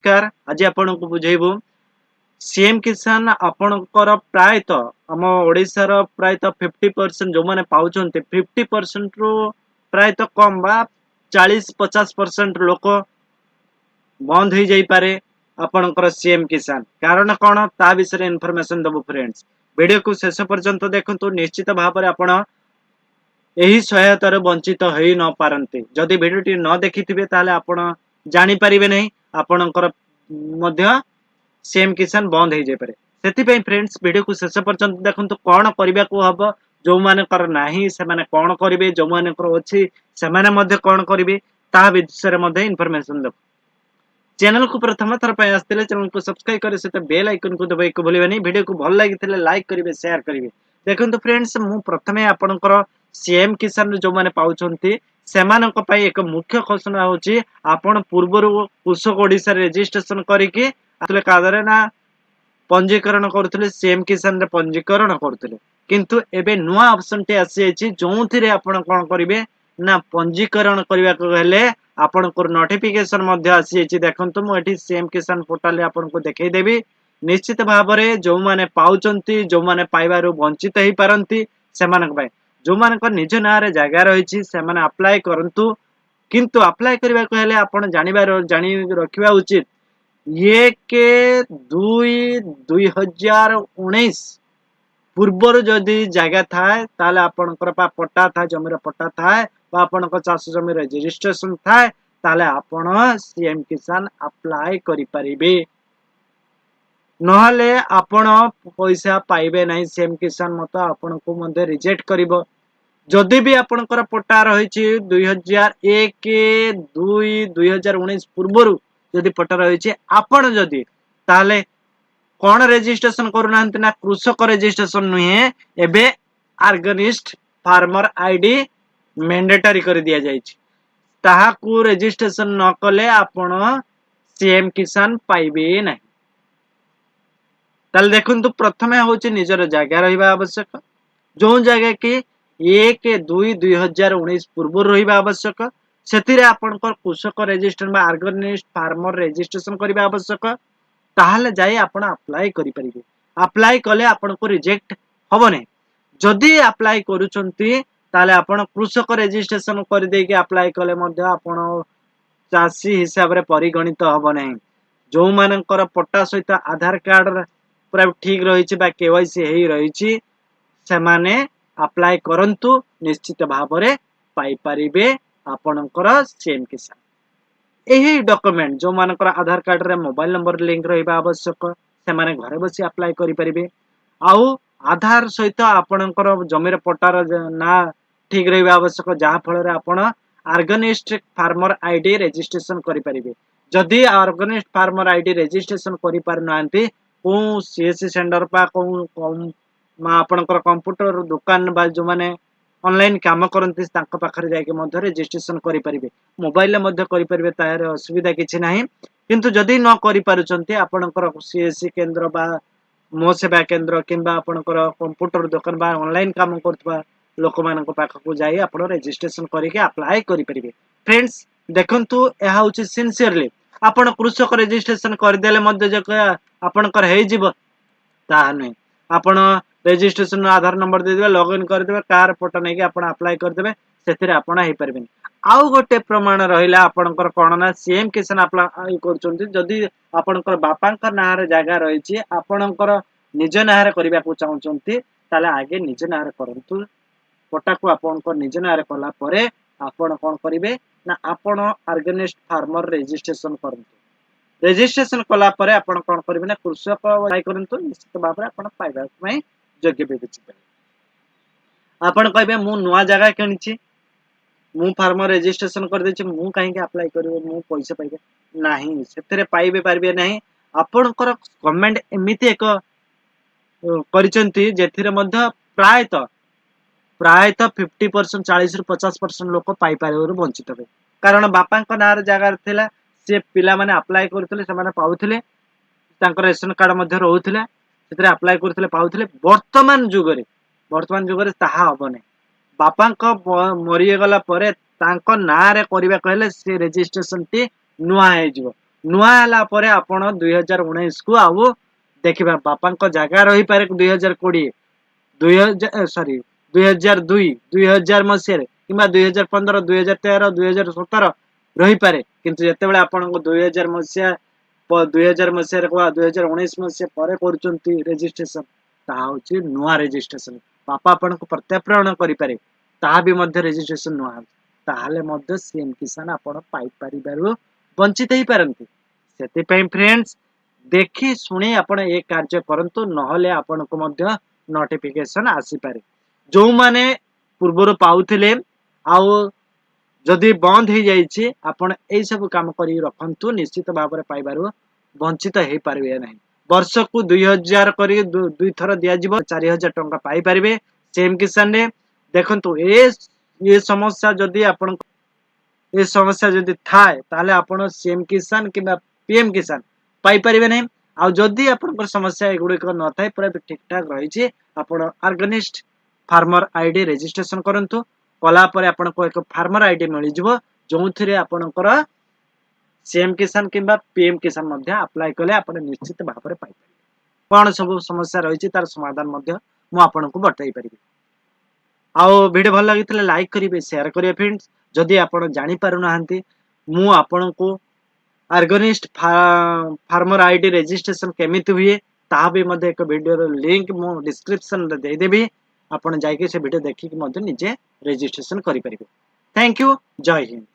नमस्कार आज आपण को बुझेबू सीएम किसान आपणकर प्रायतः आम ओडिशार प्रायतः 50% जो माने पाउछन्ते 50% रु प्रायतः कम बा 40-50% लोक बंद हो जाई पारे आपणकर सीएम किसान कारण कौन ता विषय इनफॉरमेशन दबु फ्रेंड्स वीडियो को शेष पर्यंत देखंतु निश्चित भाव में आपण यही सहायतार वंचित हो न पारते जदि भिडियोटी न देखिथिबे ताले आपण जानि परिबे नहीं आपणकर मध्य सीएम किसान बंद हो जाए से फ्रेंड्स वीडियो को शेष पर्यंत देखो कौन करने को हम जो मानकर नहीं से माने कौन करेंगे जो मानकर अच्छी से कौन करेंगे ता विषय इनफॉरमेशन देव चैनल को प्रथम थर पे आसते चैनल को सब्सक्राइब करे से बेल आइकन को दबाई को भूलिए नहीं वीडियो को भल लगी लाइक करेंगे शेयर करेंगे देखो फ्रेंड्स मु प्रथमे आपणकर सीएम किसान जो माने पाउछन्ती सेमानक पई एक मुख्य घोषणा होची आपण पूर्वर कृषक ओडिसा रजिस्ट्रेशन करिके आतले कादरे ना पंजीकरण करुले सीएम किसान रे पंजीकरण करुले किंतु एबे नुआ ऑप्शन टे आसी आछि जोंथिरे आपण कोन करिवे ना पंजीकरण करबा को हेले आपण को नोटिफिकेशन मध्ये आसी आछि देखंतु मु एठी सीएम किसान पोर्टल रे आपण को देखै देबी निश्चित भाव रे जो माने पाउचंती जो माने पाइबारु वंचित हेई पारंती सेमानक पई जो मानक निज ना रे जगह रहिछि से माने अप्लाई करंतु किंतु अप्लाई करबा को हेले आपण जानि रखिबा उचित 1-2-2019 पूर्वर जदि जगह थाए ताले आपणकर पा पट्टा था जमीर पट्टा थाए बा आपणक चाष जमी रजिस्ट्रेशन थाए ताले आपण सीएम किसान अप्लाई करि परिबे नहले आपण पैसा पाइबे नहीं सीएम किसान मत आपण को मध्ये रिजेक्ट करिवो जदि भी आपणकर पट्टा रही 2001-2-2019 पूर्वर जदि पट्टा रही आपण जदि ताले कौन रजिस्ट्रेशन करूना ना कृषक रजिस्ट्रेशन नुहे एबे ऑर्गेनिस्ट फार्मर आईडी मैंडेटरी कर दिया जायछि ताहाकू रजिस्ट्रेशन न कले आपण सीएम किसान पाइबे नहीं ताल देखंतु प्रथमे होछि निजर जगह रहिबा आवश्यक जो जगह की 1-2-2019 पूर्व रहिबा आवश्यक सेतिरे आपणकर कृषक रजिस्ट्रेशन बा ऑर्गेनिस्ट फार्मर रजिस्ट्रेशन करबा आवश्यक ताहले जाई आपण अप्लाई करि परिबे अप्लाई कले आपण को रिजेक्ट हबो नै जदि अप्लाई करूचंती ताले आपण कृषक रजिस्ट्रेशन कर दे के अप्लाई कले मध्ये आपण चासी हिसाब रे परिगणित हबो नै जो मानकर पट्टा सहित आधार कार्ड पूरा ठीक रही बा केवाईसी हेई रही से माने अप्लाई करंतु निश्चित भाव रे पाई परिबे आपणकर सीएम किसान यही डॉक्यूमेंट जो मानकर आधार कार्ड रे मोबाइल नंबर लिंक रहिबा आवश्यक से माने घरे बसी अप्लाई करि परिबे आउ आधार सहित आपणकर जमीर पट्टार ना ठीक रहिबा आवश्यक जहा फल रे आपण ऑर्गेनिस्ट फार्मर आईडी रजिस्ट्रेशन करि परिबे जदि ऑर्गेनिस्ट फार्मर आईडी रजिस्ट्रेशन करि पार नांती को सीएससी सेंटर पा को आपणकर कंप्यूटर दुकान बा जो माने ऑनलाइन काम करंती तांका पाखरे जाके मध्ये रजिस्ट्रेशन करि परिबे मोबाइल मध्ये करि परिबे तार असुविधा किछि नाही किंतु जदि न करि पारुचंती आपणकर सीएससी केंद्र बा मो सेवा केंद्र किंबा आपणकर कंप्यूटर दुकान बा ऑनलाइन काम करतबा लोक मानक पाखकु जाई आपण रजिस्ट्रेशन करिके अप्लाई करि परिबे फ्रेंड्स देखंतु एहा होछि सिंसियरली आपण कृषक रजिस्ट्रेशन कर देले मध्ये जक आपणकर हेई जिवो ता नै आपण रजिस्ट्रेशन आधार नंबर दे देबे लॉगिन कर देबे कार फोटो नै के आपण अप्लाई कर देबे सेथिरे आपण हेई परबे आउ गोटे प्रमाण रहिला आपणकर कोन ना सीएम किसान अप्लाई करचंती जदि आपणकर बापांकर नारे जागा रहिछि आपणकर निज नारे करबा को चाहचंती ताले आगे निज नारे करंतु पट्टा को आपणकर निज नारे कला परे आपण कोन करिवे ना आपण ऑर्गेनिस्ट फार्मर रजिस्ट्रेशन करंतु रजिस्ट्रेशन कला परे आपण कोन करिवे ना कृषक अप्लाई करंतु निश्चित भाबरे आपण पाइबा पई योग्य बेबिछि आपण कहबे मु नुआ जगह किनिछि मु फार्मर रजिस्ट्रेशन कर देछि मु काहे के अप्लाई करबे मु पैसा पाइबे नाही सेतरे पाइबे पारबे नाही आपणकर गवर्नमेंट एमिति एक करिसंती जेथिरे मध्ये प्रायतः 50% 40-50% लोक पाई पारे वंचित हे कारण बापांक नार जगह थिला से पिला माने अप्लाई करथिले से माने पाउथिले तांकर रेशन कार्ड मध्ये रहउथिले सेतरे अप्लाई करथिले पाउथिले वर्तमान जुगरे ताहा हबने बापांक मरि गला परे तांको नारे करबा कहले से रजिस्ट्रेशन टी नुआ हे जिवो नुआ ହେଲା ପରେ ଆପଣ 2019 କୁ ଆଉ ଦେଖିବା ବାପାଙ୍କ ଜାଗା ରହିପାରେ 2020 2002 2000 ମସିହାରେ କିମ୍ବା 2015 2013 2017 ରହିପାରେ କିନ୍ତୁ ଯେତେବେଳେ ଆପଣଙ୍କୁ 2000 ମସିହା 2000 ମସିହାରେ ବା 2019 ମସିହା ପରେ କରୁଛନ୍ତି ରେଜିଷ୍ଟ୍ରେସନ ତାହା ହଉଛି ନୂଆ ରେଜିଷ୍ଟ୍ରେସନ ବାପା ଆପଣଙ୍କୁ ପ୍ରତ୍ୟାର୍ପଣ କରିପାରେ ତାହା ବି ମଧ୍ୟ ରେଜିଷ୍ଟ୍ରେସନ ନୂଆ ତାହେଲେ ମଧ୍ୟ ସିଏମ କିଷାନ ଆପଣ ପାଇପାରିବାରୁ ବଞ୍ଚିତ ହେଇପାରନ୍ତି ସେଥିପାଇଁ ଫ୍ରେଣ୍ଡସ୍ ଦେଖି ଶୁଣି ଆପଣ ଏ କାର୍ଯ୍ୟ କରନ୍ତୁ ନହେଲେ ଆପଣଙ୍କୁ ମଧ୍ୟ ନୋଟିଫିକେସନ ଆସିପାରେ ଯୋଉମାନେ ପୂର୍ବରୁ ପାଉଥିଲେ ଆଉ ଯଦି ବନ୍ଦ ହେଇଯାଇଛି ଆପଣ ଏଇ ସବୁ କାମ କରିକି ରଖନ୍ତୁ ନିଶ୍ଚିତ ଭାବରେ ପାଇବାରୁ ବଞ୍ଚିତ ହେଇପାରିବେ ନାହିଁ ବର୍ଷକୁ 2000 କରି ଦୁଇଥର ଦିଆଯିବ 4000 ଟଙ୍କା ପାଇପାରିବେ ସିଏମ କିଷାନରେ ଦେଖନ୍ତୁ ଏ ସମସ୍ୟା ଯଦି ଆପଣ ଏ ସମସ୍ୟା ଯଦି ଥାଏ ତାହେଲେ ଆପଣ ସିଏମ କିଷାନ କିମ୍ବା ପିଏମ କିଷାନ ପାଇପାରିବେ ନାହିଁ ଆଉ ଯଦି ଆପଣଙ୍କର ସମସ୍ୟା ଏଗୁଡିକ ନଥାଏ ପୁରା ଠିକ ଠାକ ରହିଛି ଆପଣ ଅର୍ଗାନିଷ୍ଟ फार्मर आईडी रेजिस्ट्रेशन करंतु कला पर आपनको एक फार्मर आईडी मिलिजिवो जोंथिरे आपनकर सीएम किसान किंबा पीएम किसान मध्ये अप्लाई कले आपण निश्चित भाबरे पाइ कोन सब समस्या रहिछि तार समाधान मध्ये मु आपनको बतै परिबि आओ वीडियो भल लागितले लाइक करिवे शेयर करिवे फ्रेंड्स जदि आपण जानि पारु नाहंती मु आपनको ऑर्गेनिस्ट फार्मर आईडी रेजिस्ट्रेशन केमिति हुए ताहा भी मध्ये एक वीडियो रो लिंक मु डिस्क्रिप्शन रे दे देबी आपण जाइके से वीडियो देखिक निजे रेजिस्ट्रेशन करि परिबे थैंक यू जय हिंद।